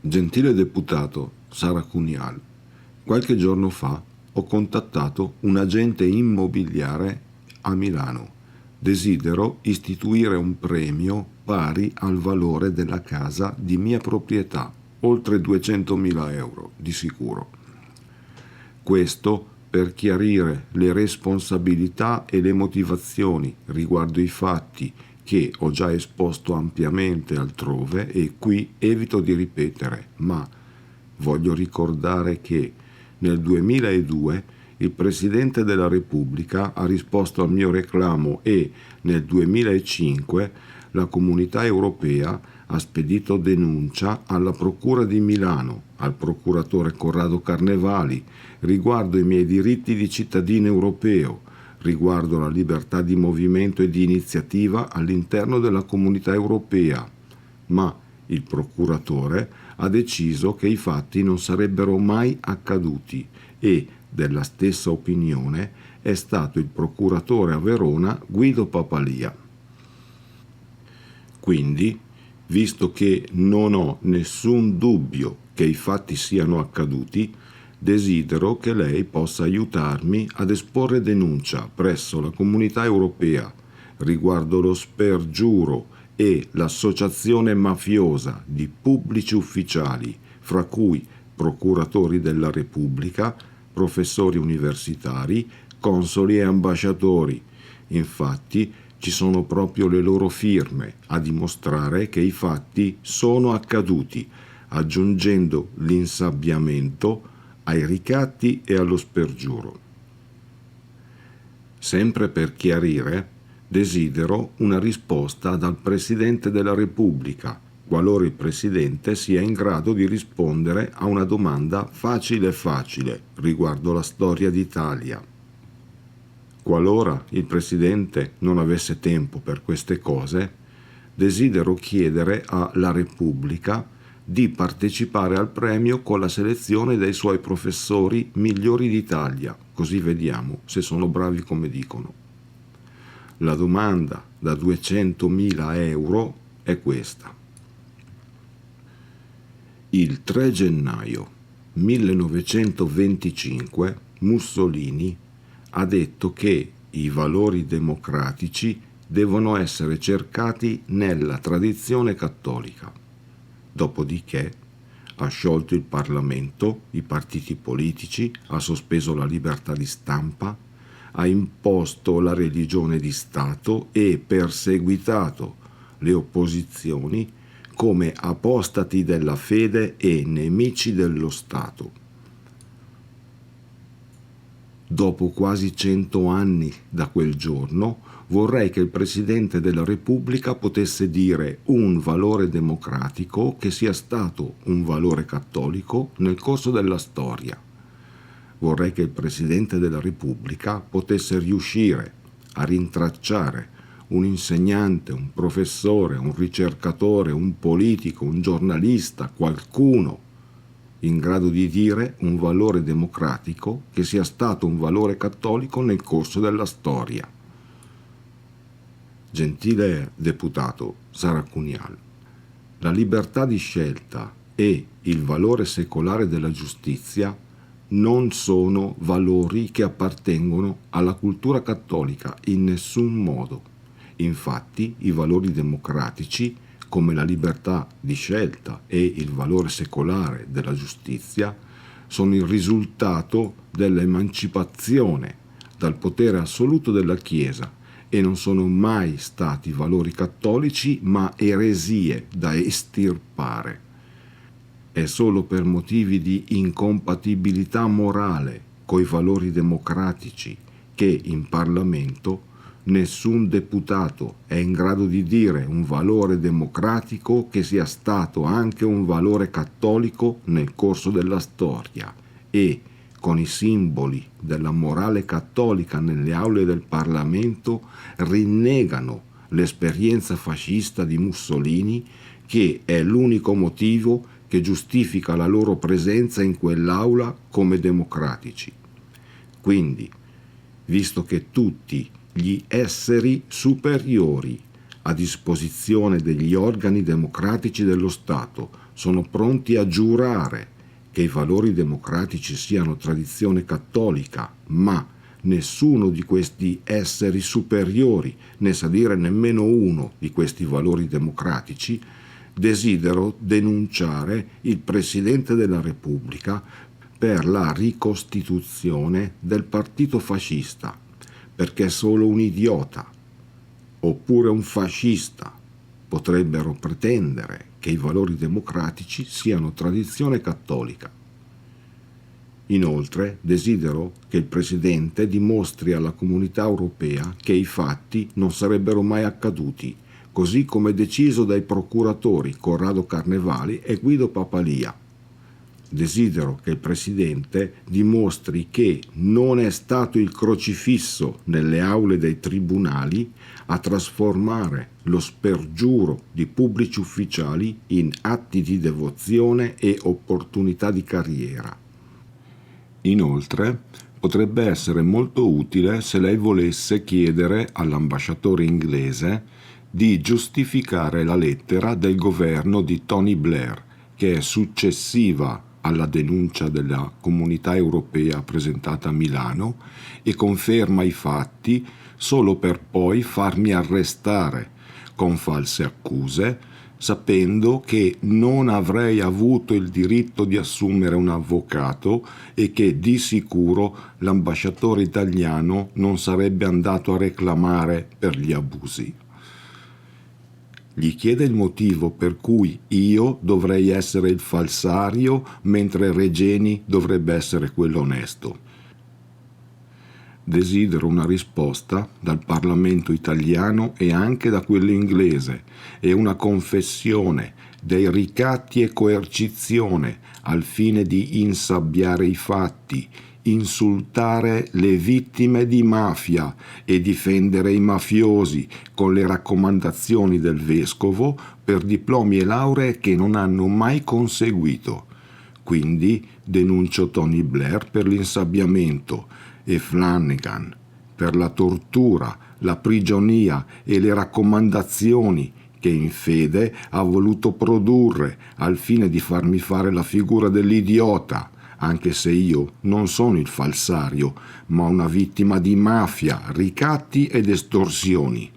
Gentile deputato Sara Cunial, qualche giorno fa ho contattato un agente immobiliare a Milano. Desidero istituire un premio pari al valore della casa di mia proprietà, oltre 200.000 euro di sicuro. Questo per chiarire le responsabilità e le motivazioni riguardo i fatti che ho già esposto ampiamente altrove e qui evito di ripetere, ma voglio ricordare che nel 2002 il Presidente della Repubblica ha risposto al mio reclamo e nel 2005 la Comunità Europea ha spedito denuncia alla Procura di Milano, al procuratore Corrado Carnevali, riguardo i miei diritti di cittadino europeo, riguardo la libertà di movimento e di iniziativa all'interno della Comunità Europea, ma il procuratore ha deciso che i fatti non sarebbero mai accaduti e della stessa opinione è stato il procuratore a Verona Guido Papalia. Quindi, visto che non ho nessun dubbio che i fatti siano accaduti, desidero che lei possa aiutarmi ad esporre denuncia presso la Comunità Europea riguardo lo spergiuro e l'associazione mafiosa di pubblici ufficiali, fra cui procuratori della Repubblica, professori universitari, consoli e ambasciatori. Infatti, ci sono proprio le loro firme a dimostrare che i fatti sono accaduti, aggiungendo l'insabbiamento ai ricatti e allo spergiuro. Sempre per chiarire, desidero una risposta dal Presidente della Repubblica, qualora il Presidente sia in grado di rispondere a una domanda facile riguardo la storia d'Italia. Qualora il Presidente non avesse tempo per queste cose, desidero chiedere alla Repubblica di partecipare al premio con la selezione dei suoi professori migliori d'Italia, così vediamo se sono bravi come dicono. La domanda da 200.000 euro è questa. Il 3 gennaio 1925 Mussolini ha detto che i valori democratici devono essere cercati nella tradizione cattolica. Dopodiché ha sciolto il Parlamento, i partiti politici, ha sospeso la libertà di stampa, ha imposto la religione di Stato e perseguitato le opposizioni come apostati della fede e nemici dello Stato. Dopo quasi 100 anni da quel giorno, vorrei che il Presidente della Repubblica potesse dire un valore democratico che sia stato un valore cattolico nel corso della storia. Vorrei che il Presidente della Repubblica potesse riuscire a rintracciare un insegnante, un professore, un ricercatore, un politico, un giornalista, qualcuno in grado di dire un valore democratico che sia stato un valore cattolico nel corso della storia. Gentile deputato Sara Cunial, la libertà di scelta e il valore secolare della giustizia non sono valori che appartengono alla cultura cattolica in nessun modo. Infatti, i valori democratici, come la libertà di scelta e il valore secolare della giustizia, sono il risultato dell'emancipazione dal potere assoluto della Chiesa e non sono mai stati valori cattolici, ma eresie da estirpare. È solo per motivi di incompatibilità morale coi valori democratici che in Parlamento nessun deputato è in grado di dire un valore democratico che sia stato anche un valore cattolico nel corso della storia e, con i simboli della morale cattolica nelle aule del Parlamento, rinnegano l'esperienza fascista di Mussolini, che è l'unico motivo che giustifica la loro presenza in quell'aula come democratici. Quindi, visto che tutti gli esseri superiori a disposizione degli organi democratici dello Stato sono pronti a giurare che i valori democratici siano tradizione cattolica, ma nessuno di questi esseri superiori ne sa dire nemmeno uno di questi valori democratici, desidero denunciare il Presidente della Repubblica per la ricostituzione del partito fascista, perché solo un idiota oppure un fascista potrebbero pretendere che i valori democratici siano tradizione cattolica. Inoltre, desidero che il Presidente dimostri alla Comunità Europea che i fatti non sarebbero mai accaduti, così come deciso dai procuratori Corrado Carnevali e Guido Papalia. Desidero che il Presidente dimostri che non è stato il crocifisso nelle aule dei tribunali a trasformare lo spergiuro di pubblici ufficiali in atti di devozione e opportunità di carriera. Inoltre, potrebbe essere molto utile se lei volesse chiedere all'ambasciatore inglese di giustificare la lettera del governo di Tony Blair, che è successiva alla denuncia della Comunità Europea presentata a Milano e conferma i fatti solo per poi farmi arrestare con false accuse, sapendo che non avrei avuto il diritto di assumere un avvocato e che di sicuro l'ambasciatore italiano non sarebbe andato a reclamare per gli abusi. Gli chiede il motivo per cui io dovrei essere il falsario mentre Regeni dovrebbe essere quello onesto. Desidero una risposta dal Parlamento italiano e anche da quello inglese e una confessione dei ricatti e coercizione al fine di insabbiare i fatti, insultare le vittime di mafia e difendere i mafiosi con le raccomandazioni del vescovo per diplomi e lauree che non hanno mai conseguito. Quindi denuncio Tony Blair per l'insabbiamento e Flanagan per la tortura, la prigionia e le raccomandazioni che in fede ha voluto produrre al fine di farmi fare la figura dell'idiota, anche se io non sono il falsario, ma una vittima di mafia, ricatti ed estorsioni.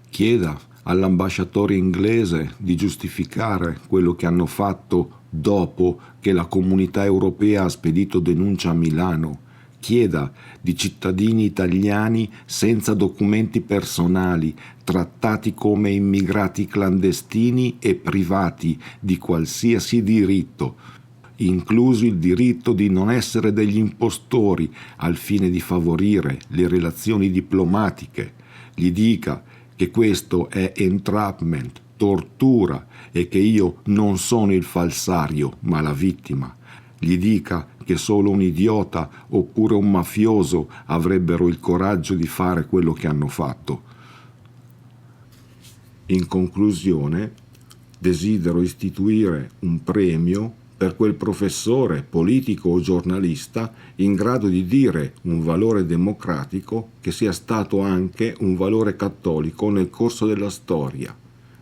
Chieda all'ambasciatore inglese di giustificare quello che hanno fatto dopo che la Comunità Europea ha spedito denuncia a Milano. Chieda di cittadini italiani senza documenti personali, trattati come immigrati clandestini e privati di qualsiasi diritto, incluso il diritto di non essere degli impostori al fine di favorire le relazioni diplomatiche. Gli dica che questo è entrapment, tortura e che io non sono il falsario ma la vittima. Gli dica che solo un idiota oppure un mafioso avrebbero il coraggio di fare quello che hanno fatto. In conclusione, desidero istituire un premio per quel professore, politico o giornalista in grado di dire un valore democratico che sia stato anche un valore cattolico nel corso della storia.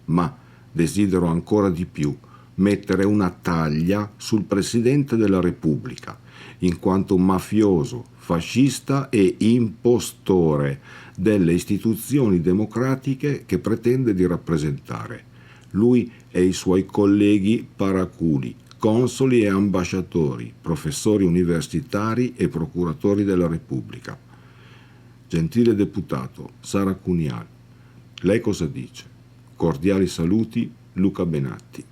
Ma desidero ancora di più mettere una taglia sul Presidente della Repubblica, in quanto mafioso, fascista e impostore delle istituzioni democratiche che pretende di rappresentare. Lui e i suoi colleghi paraculi, consoli e ambasciatori, professori universitari e procuratori della Repubblica. Gentile deputato Sara Cunial, lei cosa dice? Cordiali saluti, Luca Benatti.